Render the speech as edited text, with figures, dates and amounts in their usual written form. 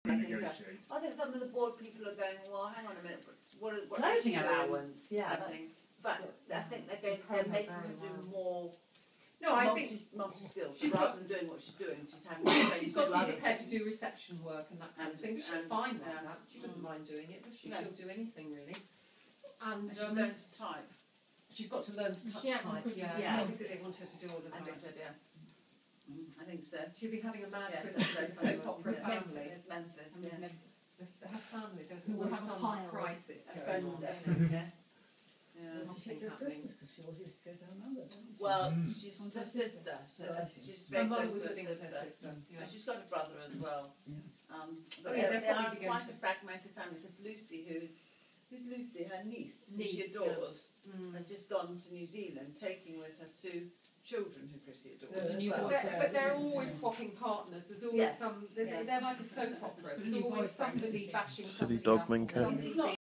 I think some of the board people are going, well, hang on a minute, what clothing allowance, yeah. But I think they're making her do more. No, I think multi-skills rather than doing what she's doing. She's got to be prepared to do reception work and that kind of thing. But she's fine with that. She doesn't mind doing it, does she? No. She'll do anything really. And she's learned to type. She's got to learn to touch type. Yeah. Obviously they want her to do all of that. I think so. She'll be having a mad Christmas with a soap opera family. Memphis. Her family, there's always some crisis going on. Something happening. Well, she's her sister. She's very close to her sister. And she's got a brother as well. They are quite a fragmented family. There's Lucy, who's Lucy, her niece, who she adores, has just gone to New Zealand, taking with her two children who Chrissy adores. But they're always swapping partners. There's always some. They're like a soap opera. There's always somebody bashing somebody. Silly dog, Minka.